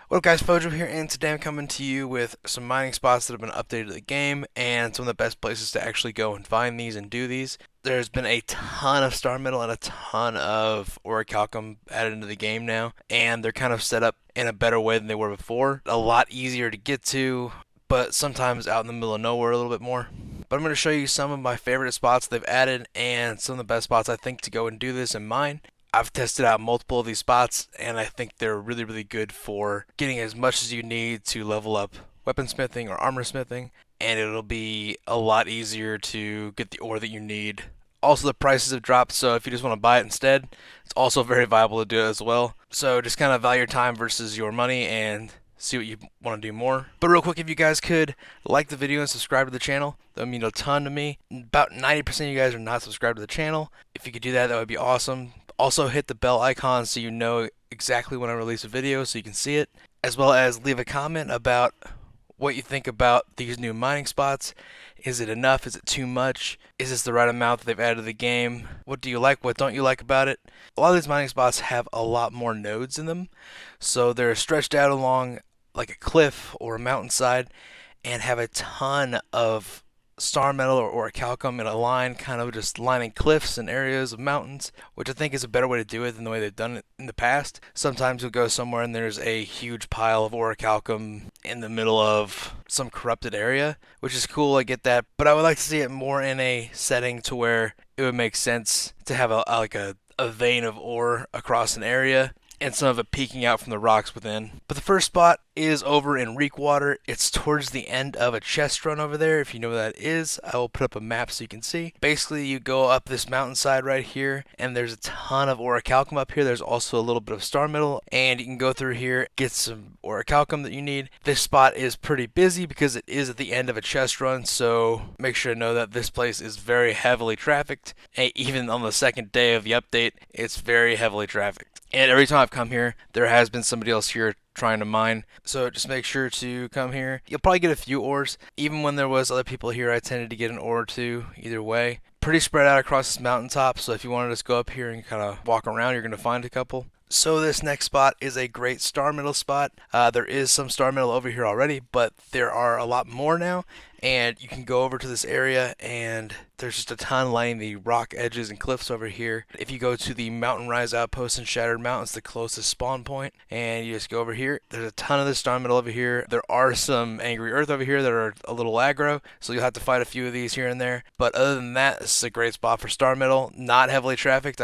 What up guys, Fojo here, and today I'm coming to you with some mining spots that have been updated to the game and some of the best places to actually go and find these and do these. There's been a ton of Starmetal and a ton of Orichalcum added into the game now, and they're kind of set up in a better way than they were before. A lot easier to get to, but sometimes out in the middle of nowhere a little bit more. But I'm going to show you some of my favorite spots they've added and some of the best spots I think to go and do this and mine. I've tested out multiple of these spots, and I think they're really, really good for getting as much as you need to level up weaponsmithing or armorsmithing, and it'll be a lot easier to get the ore that you need. Also, the prices have dropped, so if you just want to buy it instead, it's also very viable to do it as well. So just kind of value your time versus your money and see what you want to do more. But real quick, if you guys could like the video and subscribe to the channel, that would mean a ton to me. About 90% of you guys are not subscribed to the channel. If you could do that, that would be awesome. Also hit the bell icon so you know exactly when I release a video so you can see it, as well as leave a comment about what you think about these new mining spots. Is it enough? Is it too much? Is this the right amount that they've added to the game? What do you like? What don't you like about it? A lot of these mining spots have a lot more nodes in them, so they're stretched out along like a cliff or a mountainside and have a ton of Starmetal or Orichalcum in a line, kind of just lining cliffs and areas of mountains, which I think is a better way to do it than the way they've done it in the past. Sometimes you'll go somewhere and there's a huge pile of Orichalcum in the middle of some corrupted area, which is cool, I get that, but I would like to see it more in a setting to where it would make sense to have a vein of ore across an area and some of it peeking out from the rocks within. But the first spot is over in Reekwater. It's towards the end of a chest run over there. If you know where that is, I will put up a map so you can see. Basically, you go up this mountainside right here, and there's a ton of Orichalcum up here. There's also a little bit of Starmetal, and you can go through here, get some Orichalcum that you need. This spot is pretty busy because it is at the end of a chest run, so make sure to know that this place is very heavily trafficked. And even on the second day of the update, it's very heavily trafficked. And every time I've come here, there has been somebody else here trying to mine. So just make sure to come here. You'll probably get a few ores. Even when there was other people here, I tended to get an ore or two either way. Pretty spread out across this mountaintop, so if you want to just go up here and kind of walk around, you're going to find a couple. So this next spot is a great Starmetal spot. There is some Starmetal over here already, but there are a lot more now. And you can go over to this area and there's just a ton lining the rock edges and cliffs over here. If you go to the Mountain Rise Outpost in Shattered Mountains, the closest spawn point, and you just go over here, there's a ton of this Starmetal over here. There are some Angry Earth over here that are a little aggro, so you'll have to fight a few of these here and there. But other than that, this is a great spot for Starmetal. Not heavily trafficked.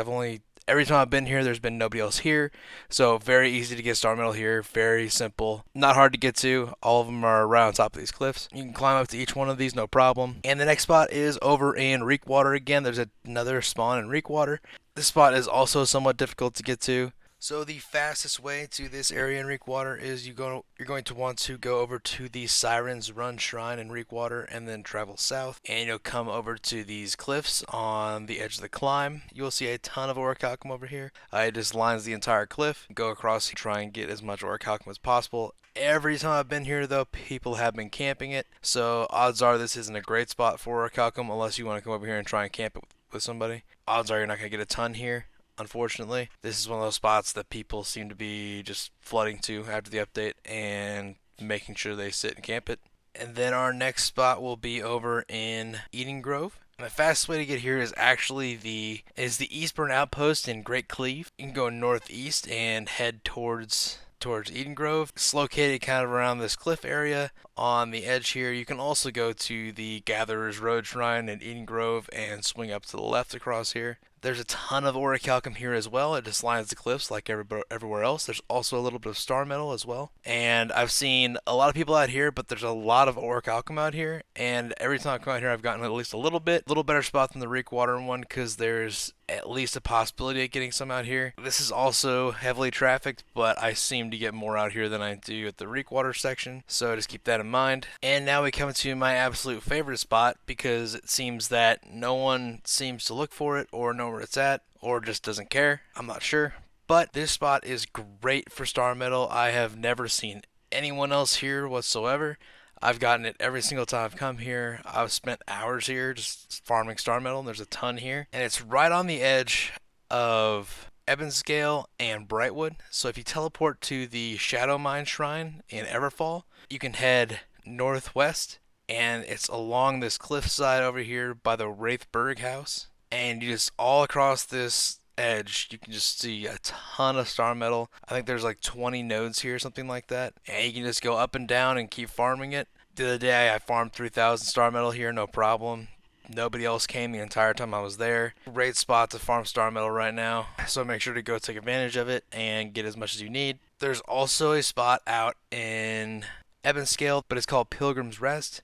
Every time I've been here, there's been nobody else here. So very easy to get Starmetal here. Very simple. Not hard to get to. All of them are right on top of these cliffs. You can climb up to each one of these, no problem. And the next spot is over in Reekwater again. There's another spawn in Reekwater. This spot is also somewhat difficult to get to. So the fastest way to this area in Reekwater is you're going to want to go over to the Sirens Run Shrine in Reekwater and then travel south, and you'll come over to these cliffs on the edge of the climb. You'll see a ton of Orichalcum over here. It just lines the entire cliff. Go across and try and get as much Orichalcum as possible. Every time I've been here, though, people have been camping it, so odds are this isn't a great spot for Orichalcum unless you want to come over here and try and camp it with somebody. Odds are you're not going to get a ton here. Unfortunately, this is one of those spots that people seem to be just flooding to after the update and making sure they sit and camp it. And then our next spot will be over in Eden Grove. And the fastest way to get here is actually the Eastburn Outpost in Great Cleave. You can go northeast and head towards Eden Grove. It's located kind of around this cliff area on the edge here. You can also go to the Gatherer's Road Shrine in Eden Grove and swing up to the left across here. There's a ton of Orichalcum here as well. It just lines the cliffs like everywhere else. There's also a little bit of Starmetal as well. And I've seen a lot of people out here, but there's a lot of Orichalcum out here. And every time I come out here, I've gotten at least a little better spot than the Reekwater one because there's at least a possibility of getting some out here. This is also heavily trafficked, but I seem to get more out here than I do at the Reekwater section. So just keep that in mind. And now we come to my absolute favorite spot because it seems that no one seems to look for it or know where it's at or just doesn't care. I'm not sure. But this spot is great for Starmetal. I have never seen anyone else here whatsoever. I've gotten it every single time I've come here. I've spent hours here just farming Starmetal, and there's a ton here. And it's right on the edge of Ebonscale, and Brightwood. So if you teleport to the Shadow Mine Shrine in Everfall, you can head northwest, and it's along this cliffside over here by the Wraithburg house. And you just all across this edge, you can just see a ton of star metal. I think there's like 20 nodes here, something like that. And you can just go up and down and keep farming it. The other day I farmed 3,000 star metal here, no problem. Nobody else came the entire time I was there. Great spot to farm star metal right now, so make sure to go take advantage of it and get as much as you need. There's also a spot out in Ebonscale, but it's called Pilgrim's Rest.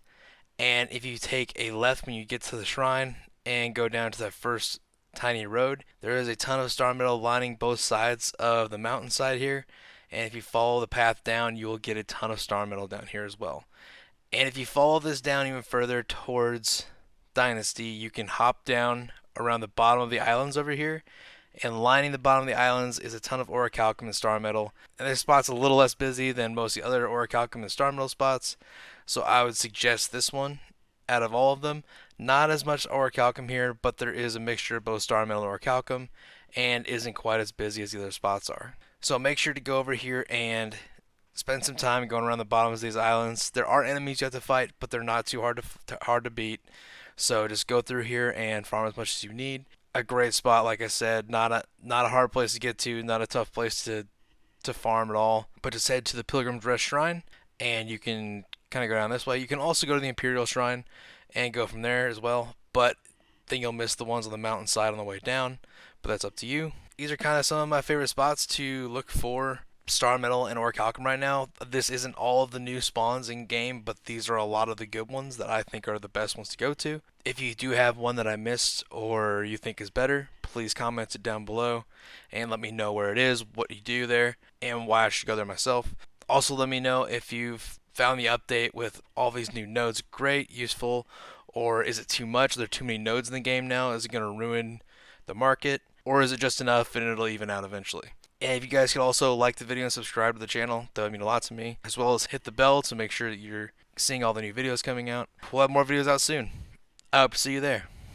And if you take a left when you get to the shrine and go down to that first tiny road, there is a ton of star metal lining both sides of the mountainside here. And if you follow the path down, you will get a ton of star metal down here as well. And if you follow this down even further towards Dynasty, you can hop down around the bottom of the islands over here, and lining the bottom of the islands is a ton of Orichalcum and Starmetal. And this spot's a little less busy than most of the other Orichalcum and Starmetal spots, so I would suggest this one out of all of them. Not as much Orichalcum here, but there is a mixture of both Starmetal and Orichalcum, and isn't quite as busy as the other spots are. So make sure to go over here and spend some time going around the bottoms of these islands. There are enemies you have to fight, but they're not too hard to beat. So just go through here and farm as much as you need. A great spot, like I said, not a hard place to get to, not a tough place to farm at all. But just head to the Pilgrim's Rest Shrine, and you can kind of go down this way. You can also go to the Imperial Shrine and go from there as well. But then you'll miss the ones on the mountainside on the way down. But that's up to you. These are kind of some of my favorite spots to look for star metal and orichalcum right now. This isn't all of the new spawns in game, but these are a lot of the good ones that I think are the best ones to go to. If you do have one that I missed or you think is better, please comment it down below and let me know where it is, what you do there, and why I should go there myself. Also, let me know if you've found the update with all these new nodes great, useful, or is it too much? Are there too many nodes in the game now? Is it going to ruin the market? Or is it just enough and it'll even out eventually? And if you guys could also like the video and subscribe to the channel, that would mean a lot to me. As well as hit the bell to make sure that you're seeing all the new videos coming out. We'll have more videos out soon. I hope to see you there.